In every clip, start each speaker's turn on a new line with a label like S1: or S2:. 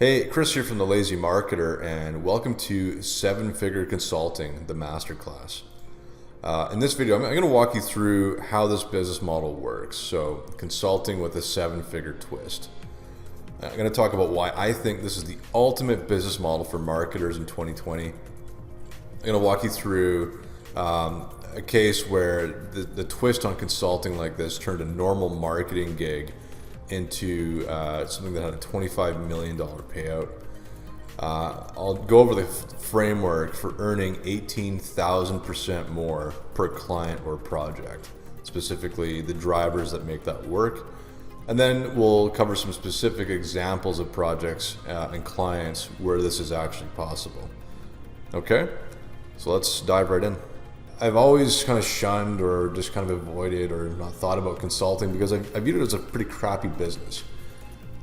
S1: Hey, Chris here from The Lazy Marketer, and welcome to Seven Figure Consulting, the Masterclass. In this video, I'm going to walk you through how this business model works. So, consulting with a seven-figure twist. I'm going to talk about why I think this is the ultimate business model for marketers in 2020. I'm going to walk you through a case where the twist on consulting like this turned a normal marketing gig into something that had a $25 million payout. I'll go over the framework for earning 18,000% more per client or project, specifically the drivers that make that work. And then we'll cover some specific examples of projects and clients where this is actually possible. Okay, so let's dive right in. I've always kind of shunned or just kind of avoided or not thought about consulting because I viewed it as a pretty crappy business.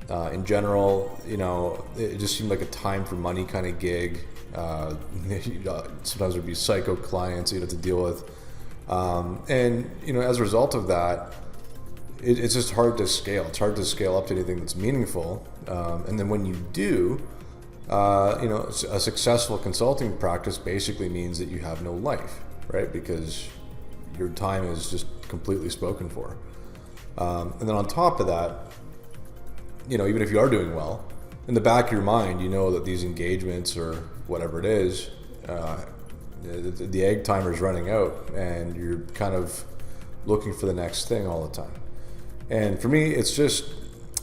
S1: In general, it just seemed like a time for money kind of gig. Sometimes there'd be psycho clients you'd have to deal with. And as a result of that, it's just hard to scale. It's hard to scale up to anything that's meaningful. And then when you do, a successful consulting practice basically means that you have no life. Right? Because your time is just completely spoken for. And then on top of that, even if you are doing well, in the back of your mind, you know that these engagements or whatever it is, the egg timer is running out and you're kind of looking for the next thing all the time. And for me, it's just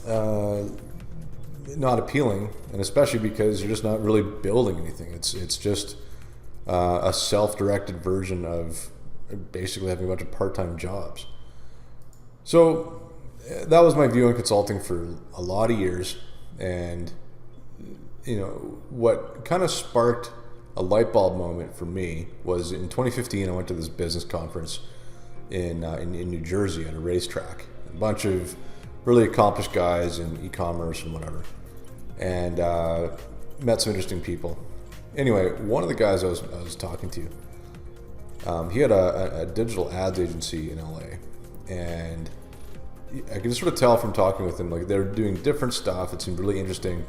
S1: not appealing, and especially because you're just not really building anything. It's just a self-directed version of basically having a bunch of part-time jobs. So that was my view on consulting for a lot of years. And what kind of sparked a light bulb moment for me was in 2015. I went to this business conference in New Jersey at a racetrack. A bunch of really accomplished guys in e-commerce and whatever, and met some interesting people. Anyway, one of the guys I was talking to, he had a digital ads agency in LA, and I could just sort of tell from talking with him, like they're doing different stuff. It seemed really interesting,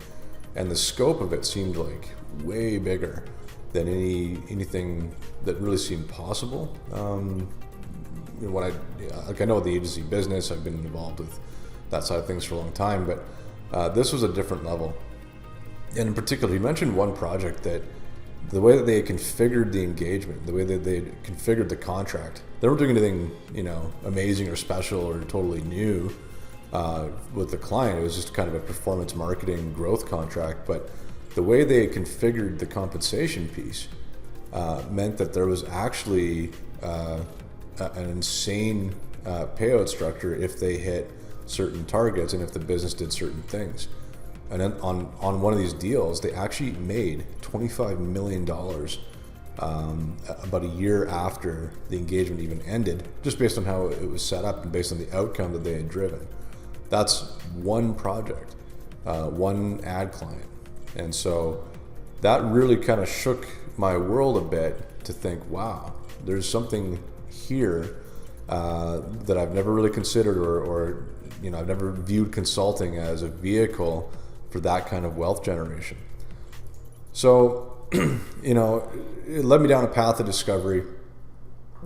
S1: and the scope of it seemed like way bigger than anything that really seemed possible. I know the agency business, I've been involved with that side of things for a long time, but this was a different level. And in particular, he mentioned one project that the way that they configured the engagement, the way that they configured the contract, they weren't doing anything, amazing or special or totally new with the client. It was just kind of a performance marketing growth contract. But the way they configured the compensation piece meant that there was actually an insane payout structure if they hit certain targets and if the business did certain things. And then on one of these deals, they actually made $25 million about a year after the engagement even ended, just based on how it was set up and based on the outcome that they had driven. That's one project, one ad client. And so that really kind of shook my world a bit to think, wow, there's something here that I've never really considered or I've never viewed consulting as a vehicle for that kind of wealth generation. So, it led me down a path of discovery,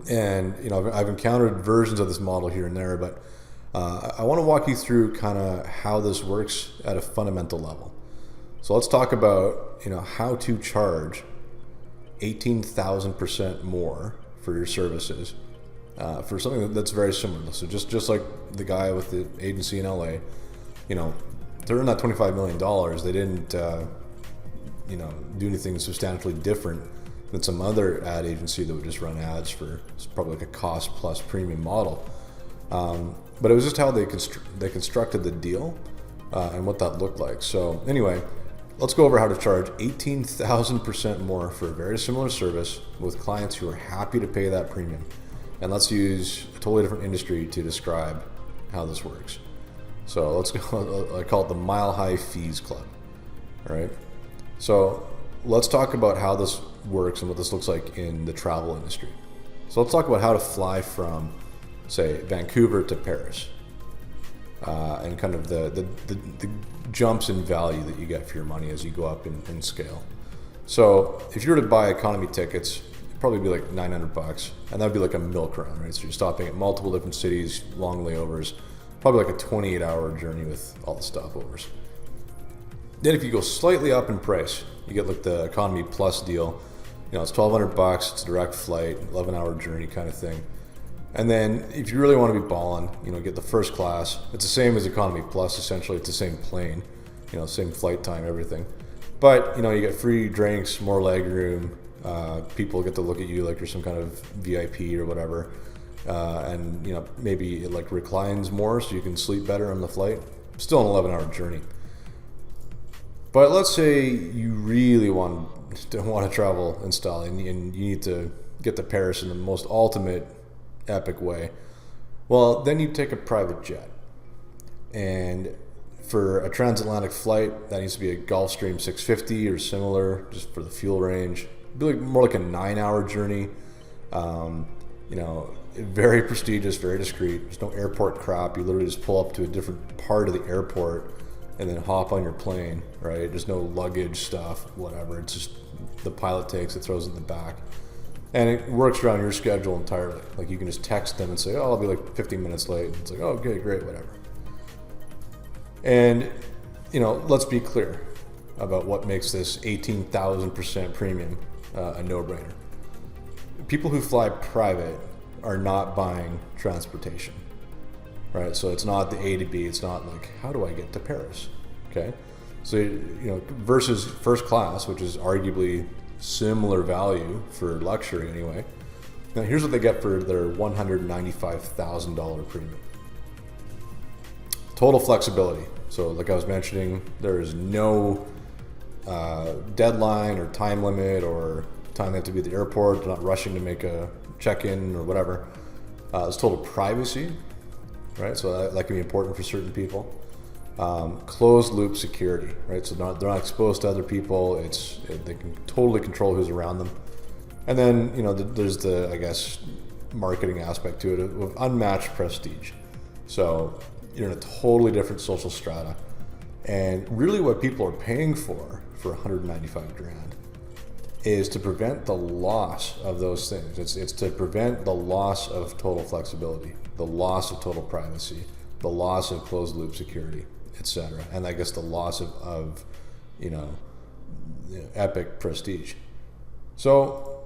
S1: and I've encountered versions of this model here and there, but I want to walk you through kind of how this works at a fundamental level. So let's talk about how to charge 18,000% more for your services for something that's very similar. So just like the guy with the agency in LA, to earn that $25 million, they didn't, do anything substantially different than some other ad agency that would just run ads for probably like a cost plus premium model. But it was just how they constructed the deal and what that looked like. So anyway, let's go over how to charge 18,000% more for a very similar service with clients who are happy to pay that premium. And let's use a totally different industry to describe how this works. So let's go, I call it the Mile High Fees Club. All right. So let's talk about how this works and what this looks like in the travel industry. So let's talk about how to fly from, say, Vancouver to Paris. and kind of the jumps in value that you get for your money as you go up in scale. So if you were to buy economy tickets, it'd probably be like $900, and that'd be like a milk run, right? So you're stopping at multiple different cities, long layovers, probably like a 28-hour journey with all the stopovers. Then if you go slightly up in price, you get like the economy plus deal. It's $1,200, it's a direct flight, 11-hour journey kind of thing. And then if you really want to be balling, get the first class. It's the same as economy plus, essentially. It's the same plane, same flight time, everything. But, you get free drinks, more leg room. People get to look at you like you're some kind of VIP or whatever. And, maybe it like reclines more so you can sleep better on the flight. Still an 11-hour journey. But let's say you really want to travel in style and you need to get to Paris in the most ultimate epic way. Well, then you take a private jet. And for a transatlantic flight, that needs to be a Gulfstream 650 or similar, just for the fuel range. It'd be more like a 9-hour journey. Very prestigious, very discreet. There's no airport crap. You literally just pull up to a different part of the airport and then hop on your plane, right? There's no luggage stuff, whatever. It's just the pilot takes it, throws it in the back. And it works around your schedule entirely. Like you can just text them and say, oh, I'll be like 15 minutes late. And it's like, oh, okay, great, whatever. And, let's be clear about what makes this 18,000% premium a no-brainer. People who fly private are not buying transportation. Right, so it's not the A to B. It's not like, how do I get to Paris? Okay, so versus first class, which is arguably similar value for luxury anyway. Now here's what they get for their $195,000 premium. Total flexibility. So like I was mentioning, there is no deadline or time limit or time they have to be at the airport. They're not rushing to make a check-in or whatever. There's total privacy. Right, so that can be important for certain people. Closed loop security, right? So they're not exposed to other people. They can totally control who's around them. And then there's the, I guess, marketing aspect to it of unmatched prestige. So you're in a totally different social strata, and really what people are paying for $195,000 is to prevent the loss of those things. It's to prevent the loss of total flexibility, the loss of total privacy, the loss of closed loop security, etc. And I guess the loss of epic prestige. So,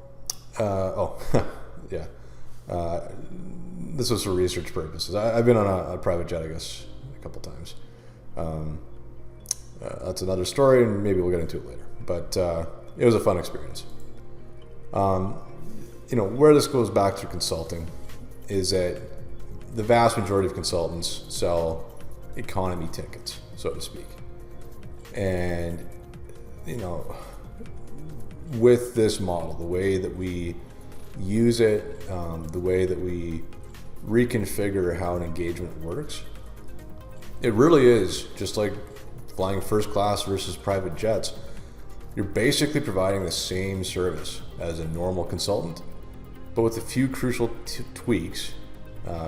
S1: yeah. This was for research purposes. I've been on a private jet, I guess, a couple times. That's another story, and maybe we'll get into it later. But it was a fun experience. Where this goes back to consulting is that the vast majority of consultants sell economy tickets, so to speak. And, with this model, the way that we use it, the way that we reconfigure how an engagement works, it really is just like flying first class versus private jets. You're basically providing the same service as a normal consultant, but with a few crucial tweaks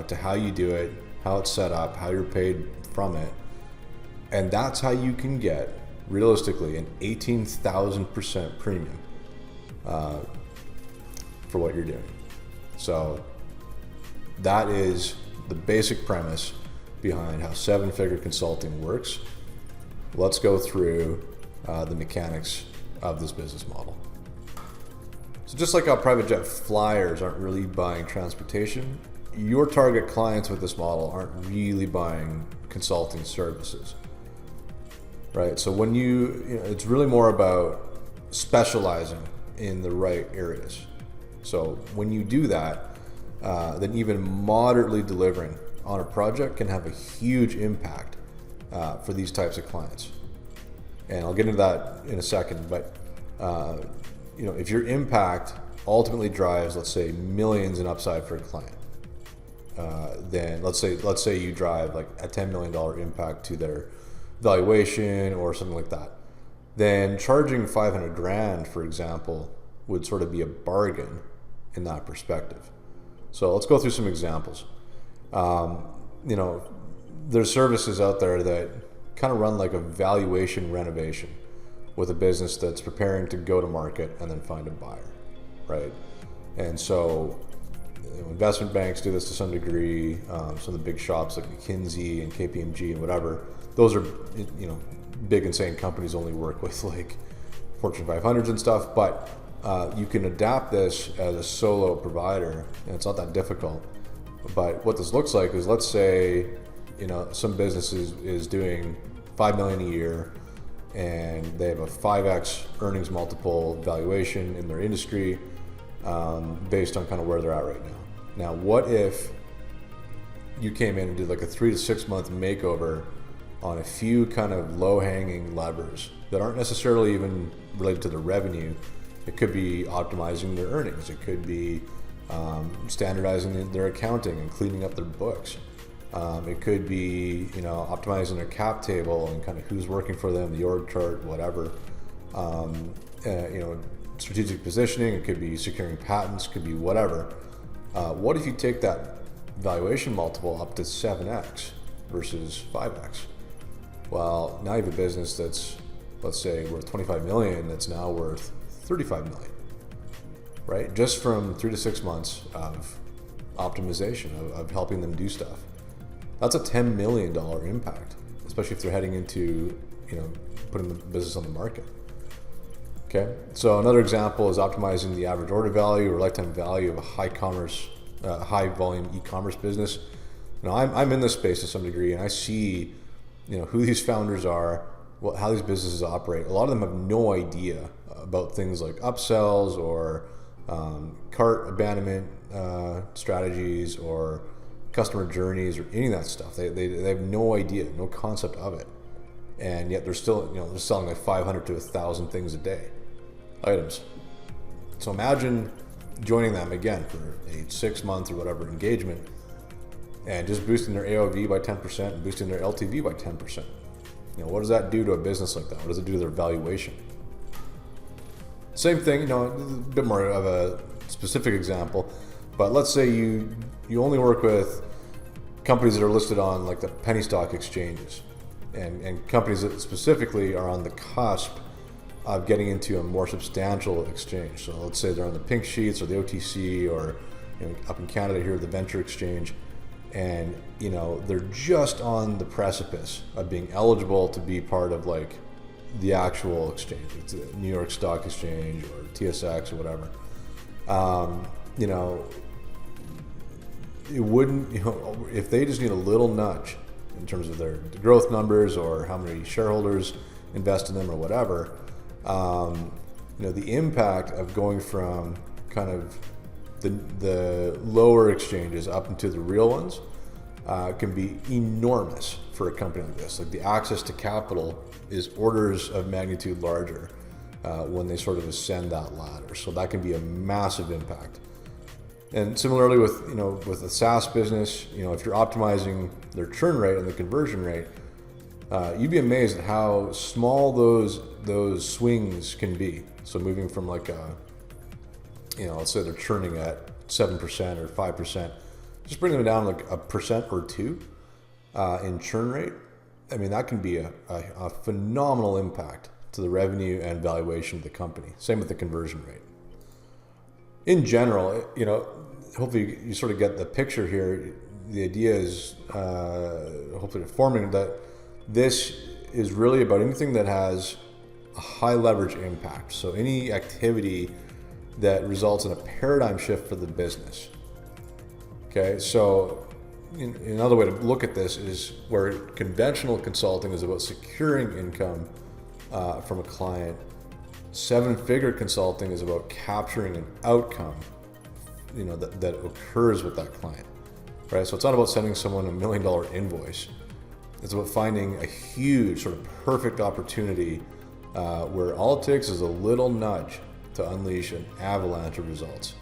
S1: to how you do it, how it's set up, how you're paid from it. And that's how you can get, realistically, an 18,000% premium for what you're doing. So that is the basic premise behind how seven-figure consulting works. Let's go through the mechanics of this business model. So just like how private jet flyers aren't really buying transportation, your target clients with this model aren't really buying consulting services, right? So when it's really more about specializing in the right areas. So when you do that, then even moderately delivering on a project can have a huge impact for these types of clients. And I'll get into that in a second, but if your impact ultimately drives, let's say, millions in upside for a client, then let's say you drive like a $10 million impact to their valuation or something like that, then charging $500,000, for example, would sort of be a bargain in that perspective. So let's go through some examples. there's services out there that kind of run like a valuation renovation with a business that's preparing to go to market and then find a buyer, right? And so investment banks do this to some degree. Some of the big shops like McKinsey and KPMG and whatever, those are, big insane companies only work with like Fortune 500s and stuff, but you can adapt this as a solo provider, and it's not that difficult. But what this looks like is, let's say, some business is doing $5 million a year, and they have a 5x earnings multiple valuation in their industry, based on kind of where they're at right now. Now, what if you came in and did like a 3 to 6 month makeover on a few kind of low-hanging levers that aren't necessarily even related to the revenue? It could be optimizing their earnings. It could be standardizing their accounting and cleaning up their books. It could be, optimizing their cap table and kind of who's working for them, the org chart, whatever. Strategic positioning. It could be securing patents. Could be whatever. What if you take that valuation multiple up to 7x versus 5x? Well, now you have a business that's, let's say, worth 25 million. That's now worth 35 million. Right? Just from 3 to 6 months of optimization, of helping them do stuff. That's a $10 million impact, especially if they're heading into, putting the business on the market. Okay. So another example is optimizing the average order value or lifetime value of a high volume e-commerce business. I'm in this space to some degree, and I see, who these founders are, how these businesses operate. A lot of them have no idea about things like upsells or cart abandonment strategies or customer journeys or any of that stuff. They have no idea, no concept of it, and yet they're still they're selling like 500 to 1,000 things a day, items. So imagine joining them again for a 6 month or whatever engagement, and just boosting their AOV by 10% and boosting their LTV by 10%. What does that do to a business like that? What does it do to their valuation? Same thing, a bit more of a specific example, but let's say you only work with companies that are listed on like the penny stock exchanges, and companies that specifically are on the cusp of getting into a more substantial exchange. So let's say they're on the pink sheets or the OTC, or up in Canada here, the venture exchange, and they're just on the precipice of being eligible to be part of like the actual exchange. It's the New York Stock Exchange or TSX or whatever. It wouldn't, if they just need a little nudge in terms of their growth numbers or how many shareholders invest in them or whatever, the impact of going from kind of the lower exchanges up into the real ones can be enormous for a company like this. Like, the access to capital is orders of magnitude larger when they sort of ascend that ladder. So that can be a massive impact. And similarly with a SaaS business, if you're optimizing their churn rate and the conversion rate, you'd be amazed at how small those swings can be. So moving from like let's say they're churning at 7% or 5%, just bring them down like 1% or 2% in churn rate. I mean, that can be a phenomenal impact to the revenue and valuation of the company. Same with the conversion rate. In general, hopefully you sort of get the picture here. The idea is hopefully forming that this is really about anything that has a high leverage impact. So any activity that results in a paradigm shift for the business. Okay, so another way to look at this is where conventional consulting is about securing income from a client. 7-figure consulting is about capturing an outcome, that occurs with that client, right? So it's not about sending someone $1 million invoice. It's about finding a huge sort of perfect opportunity where all it takes is a little nudge to unleash an avalanche of results.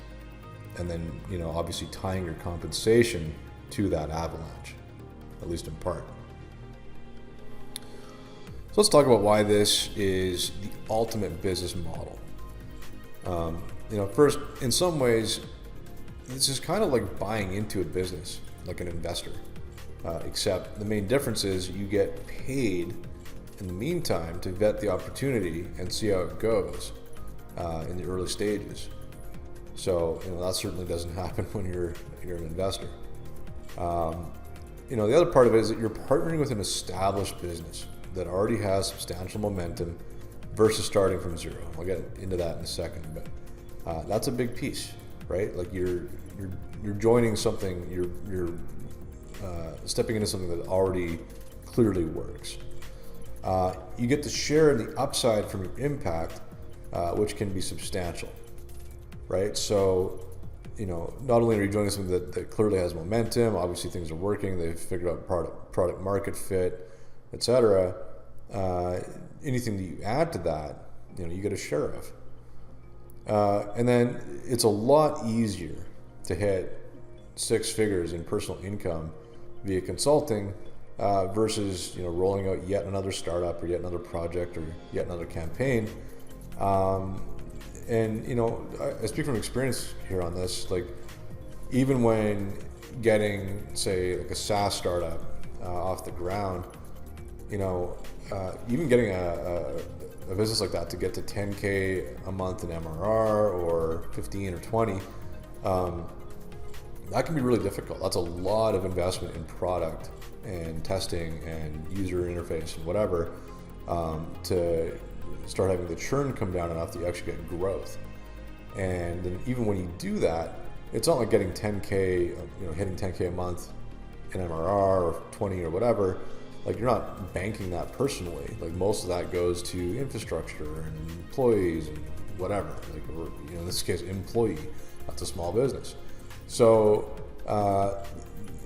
S1: And then, obviously tying your compensation to that avalanche, at least in part. So let's talk about why this is the ultimate business model. First, in some ways, this is kind of like buying into a business, like an investor. except the main difference is you get paid in the meantime to vet the opportunity and see how it goes in the early stages. So that certainly doesn't happen when you're an investor. The other part of it is that you're partnering with an established business that already has substantial momentum versus starting from zero. I'll get into that in a second, but that's a big piece, right? Like you're joining something, you're stepping into something that already clearly works. You get to share in the upside from your impact, which can be substantial, right? So, not only are you joining something that clearly has momentum, obviously things are working, they've figured out product market fit, etc. Anything that you add to that, you get a share of. And then it's a lot easier to hit 6 figures in personal income via consulting versus rolling out yet another startup or yet another project or yet another campaign. And I speak from experience here on this. Like, even when getting, say, like a SaaS startup off the ground, even getting a business like that to get to 10K a month in MRR or 15 or 20, that can be really difficult. That's a lot of investment in product and testing and user interface and whatever to start having the churn come down enough that you actually get growth. And then even when you do that, it's not like getting 10K, hitting 10K a month in MRR or 20 or whatever. Like, you're not banking that personally. Like, most of that goes to infrastructure and employees and whatever. Like, or, in this case, employee. That's a small business. So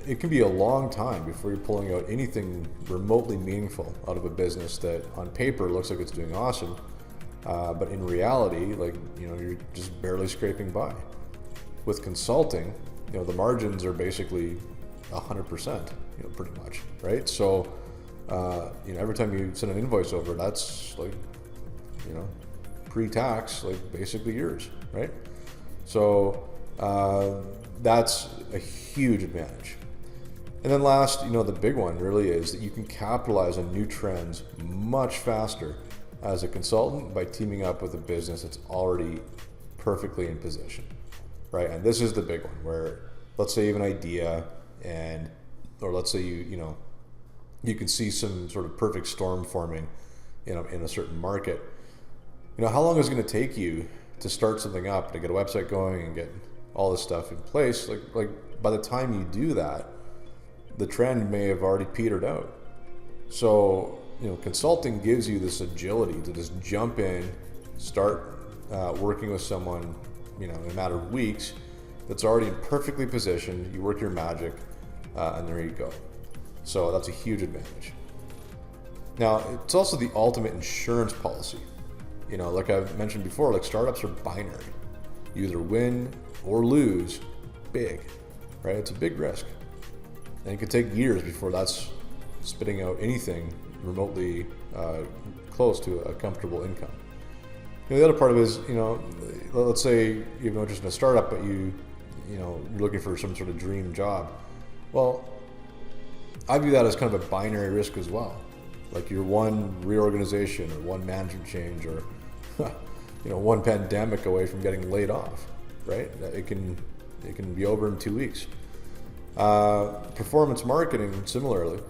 S1: it can be a long time before you're pulling out anything remotely meaningful out of a business that on paper looks like it's doing awesome, but in reality, you're just barely scraping by. With consulting, the margins are basically 100%, pretty much, right? So every time you send an invoice over, that's pre-tax, basically yours, right? So that's a huge advantage. And then last, the big one really is that you can capitalize on new trends much faster as a consultant by teaming up with a business that's already perfectly in position, right? And this is the big one where, let's say you have an idea or let's say you can see some sort of perfect storm forming, in a certain market. How long is it going to take you to start something up, to get a website going and get all this stuff in place? Like by the time you do that, the trend may have already petered out. So, consulting gives you this agility to just jump in, start working with someone, in a matter of weeks that's already perfectly positioned. You work your magic, and there you go. So that's a huge advantage. Now, it's also the ultimate insurance policy. Like I've mentioned before, startups are binary. You either win or lose big, right? It's a big risk. And it could take years before that's spitting out anything remotely close to a comfortable income. The other part of it is, let's say you have no interest in a startup, but you're looking for some sort of dream job. Well, I view that as kind of a binary risk as well. Like, you're one reorganization or one management change or one pandemic away from getting laid off, right? It can be over in 2 weeks. Performance marketing, similarly,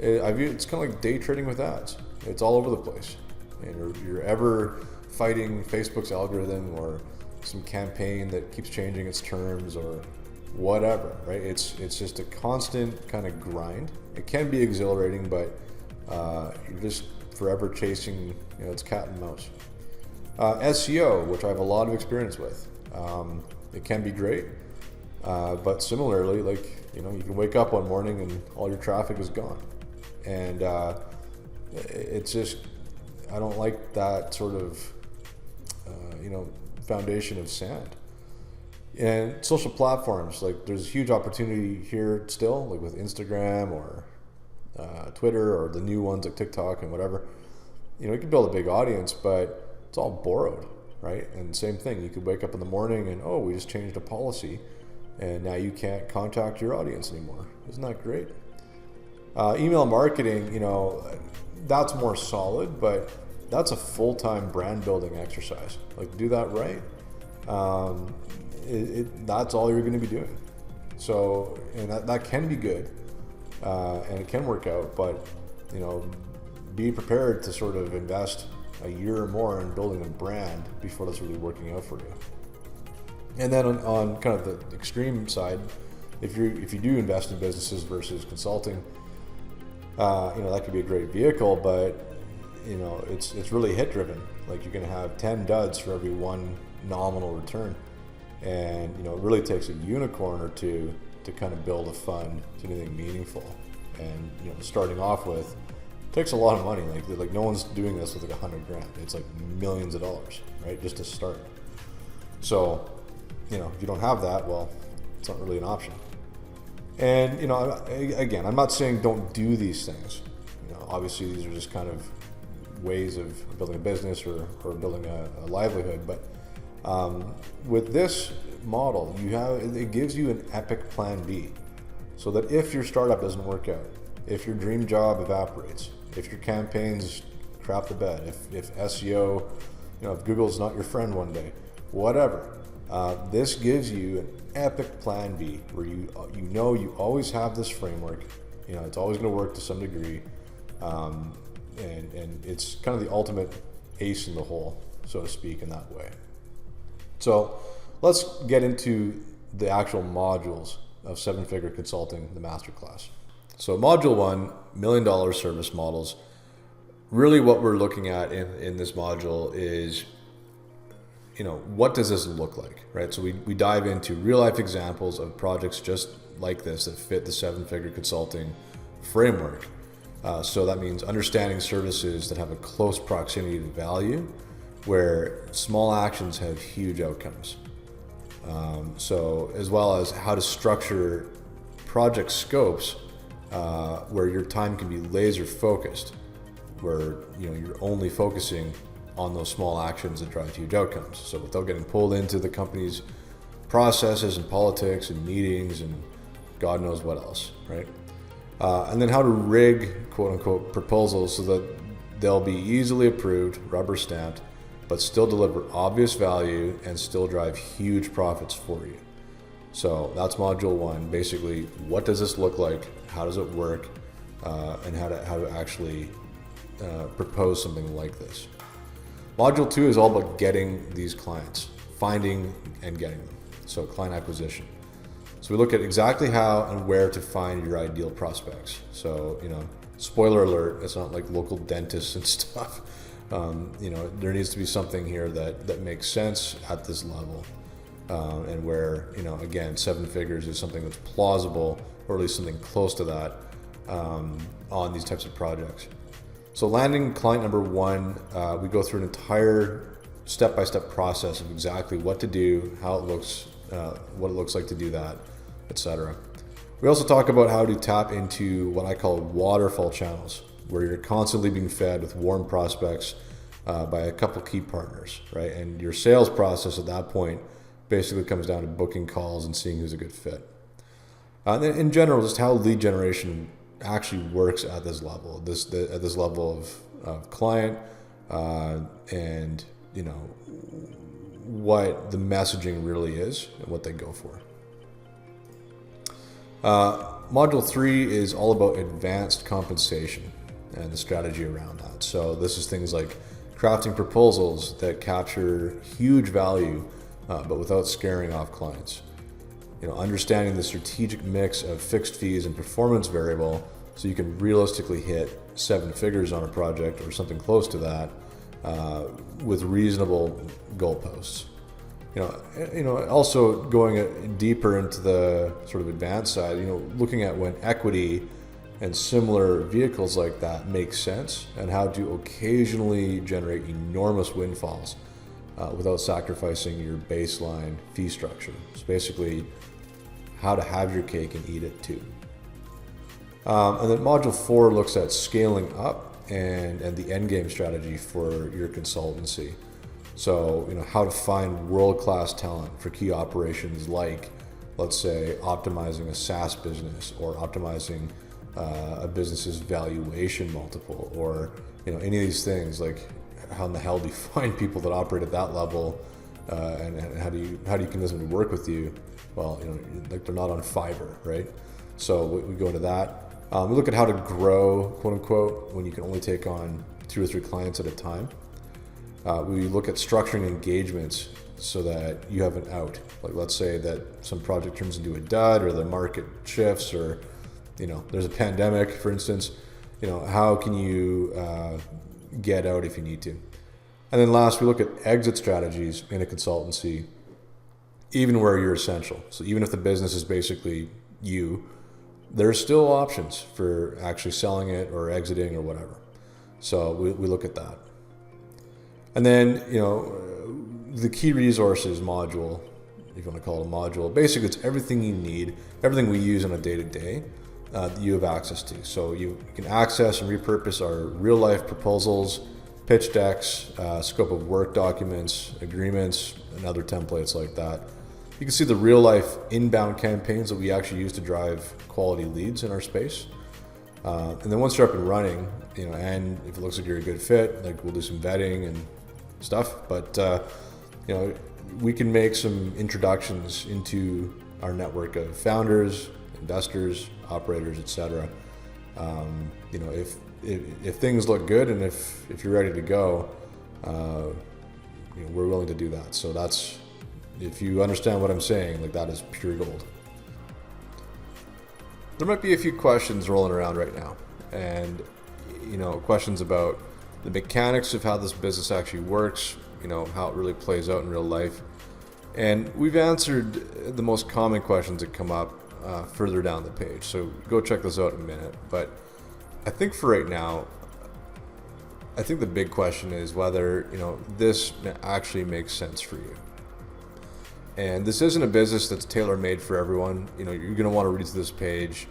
S1: I view it's kind of like day trading with ads. It's all over the place, and you're ever fighting Facebook's algorithm or some campaign that keeps changing its terms or whatever, right? It's just a constant kind of grind. It can be exhilarating, but you're just forever chasing, it's cat and mouse. SEO, which I have a lot of experience with, it can be great, but similarly, you can wake up one morning and all your traffic is gone, and it's just, I don't like that sort of foundation of sand. And social platforms, there's a huge opportunity here still, with Instagram or Twitter or the new ones like TikTok and whatever. You can build a big audience, but it's all borrowed, right? And same thing, you could wake up in the morning and, we just changed a policy and now you can't contact your audience anymore. Isn't that great? Email marketing, that's more solid, but that's a full-time brand building exercise. Like, do that right. That's all you're going to be doing. So, and that can be good, and it can work out, but be prepared to sort of invest a year or more in building a brand before that's really working out for you. And then on kind of the extreme side, if you do invest in businesses versus consulting, that could be a great vehicle, but it's really hit driven. Like, you're going to have 10 duds for every one nominal return, and it really takes a unicorn or two to kind of build a fund to anything meaningful. And starting off with takes a lot of money. Like no one's doing this with like $100 grand. It's like millions of dollars, right, just to start. So if you don't have that, well, it's not really an option. And again, I'm not saying don't do these things. Obviously these are just kind of ways of building a business or building a livelihood. But with this model, it gives you an epic plan B, so that if your startup doesn't work out, if your dream job evaporates, if your campaigns crap the bed, if SEO, if Google's not your friend one day, whatever, this gives you an epic plan B where you always have this framework. It's always going to work to some degree, and it's kind of the ultimate ace in the hole, so to speak, in that way. So let's get into the actual modules of seven-figure consulting, the masterclass. So module 1, $1 million service models. Really what we're looking at in this module is, what does this look like, right? So we dive into real life examples of projects just like this that fit the seven-figure consulting framework. So that means understanding services that have a close proximity to value, where small actions have huge outcomes. So as well as how to structure project scopes where your time can be laser focused, where you're only focusing on those small actions that drive huge outcomes. So without getting pulled into the company's processes and politics and meetings and God knows what else, right? And then how to rig quote unquote proposals so that they'll be easily approved, rubber stamped, but still deliver obvious value and still drive huge profits for you. So that's module 1. Basically, what does this look like? How does it work? And how to actually propose something like this. Module 2 is all about getting these clients, finding and getting them. So client acquisition. So we look at exactly how and where to find your ideal prospects. So, spoiler alert, it's not like local dentists and stuff. There needs to be something here that makes sense at this level. And where, again, 7 figures is something that's plausible, or at least something close to that on these types of projects. So landing client number 1, we go through an entire step-by-step process of exactly what to do, how it looks, what it looks like to do that, etc. We also talk about how to tap into what I call waterfall channels, where you're constantly being fed with warm prospects by a couple key partners, right? And your sales process at that point basically comes down to booking calls and seeing who's a good fit. And then in general, just how lead generation actually works at this level, at this level of client, and what the messaging really is and what they go for. Module 3 is all about advanced compensation and the strategy around that. So this is things like crafting proposals that capture huge value, but without scaring off clients. Understanding the strategic mix of fixed fees and performance variable, so you can realistically hit 7 figures on a project or something close to that with reasonable goalposts. Also going deeper into the sort of advanced side, looking at when equity and similar vehicles like that make sense, and how to occasionally generate enormous windfalls without sacrificing your baseline fee structure. So basically, how to have your cake and eat it too. And then module 4 looks at scaling up and the end game strategy for your consultancy. So, how to find world-class talent for key operations like, let's say, optimizing a SaaS business or optimizing a business's valuation multiple, or any of these things. Like, how in the hell do you find people that operate at that level, and how do you convince them to work with you? Well, like, they're not on Fiverr, right? So we go to that. We look at how to grow, quote unquote, when you can only take on 2 or 3 clients at a time. We look at structuring engagements so that you have an out. Like, let's say that some project turns into a dud, or the market shifts, or there's a pandemic, for instance. How can you get out if you need to? And then last, we look at exit strategies in a consultancy, even where you're essential. So even if the business is basically you, there's still options for actually selling it or exiting or whatever. So we look at that. And then, the key resources module, if you want to call it a module, basically it's everything you need, everything we use on a day-to-day that you have access to. So you can access and repurpose our real-life proposals, pitch decks, scope of work documents, agreements, and other templates like that. You can see the real-life inbound campaigns that we actually use to drive quality leads in our space. And then once you're up and running, and if it looks like you're a good fit, like, we'll do some vetting and stuff. But we can make some introductions into our network of founders, investors, operators, etc. If things look good, and if you're ready to go, we're willing to do that. So that's, if you understand what I'm saying, like, that is pure gold. There might be a few questions rolling around right now, and questions about the mechanics of how this business actually works, how it really plays out in real life. And we've answered the most common questions that come up further down the page, so go check those out in a minute. But I think for right now, I think the big question is whether this actually makes sense for you. And this isn't a business that's tailor-made for everyone. You're going to want to read through this page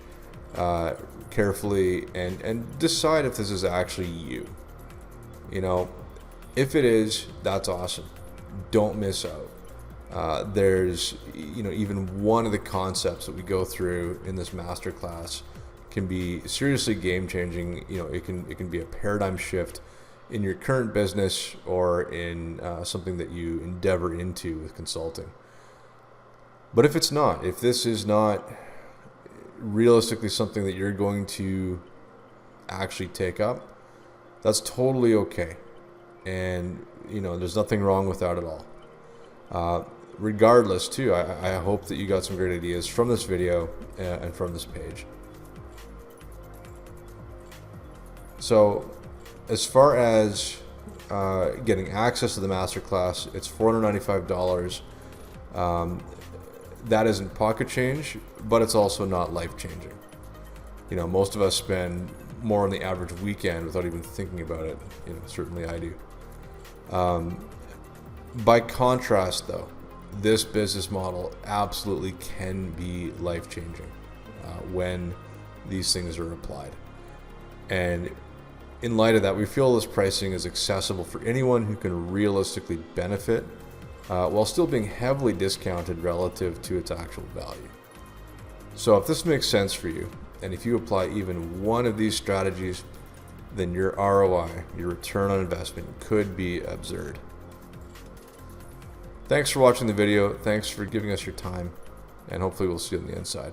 S1: carefully and decide if this is actually you. If it is, that's awesome. Don't miss out. There's, even one of the concepts that we go through in this masterclass can be seriously game-changing. It can be a paradigm shift in your current business, or in something that you endeavor into with consulting. But if it's not, if this is not realistically something that you're going to actually take up, that's totally okay. And, there's nothing wrong with that at all. Regardless, too, I hope that you got some great ideas from this video and from this page. So, as far as getting access to the masterclass, it's $495. That isn't pocket change, but it's also not life-changing. Most of us spend more on the average weekend without even thinking about it. Certainly I do. By contrast, though, this business model absolutely can be life-changing when these things are applied. And in light of that, we feel this pricing is accessible for anyone who can realistically benefit while still being heavily discounted relative to its actual value. So if this makes sense for you, and if you apply even one of these strategies, then your ROI, your return on investment, could be absurd. Thanks for watching the video. Thanks for giving us your time, and hopefully we'll see you on the inside.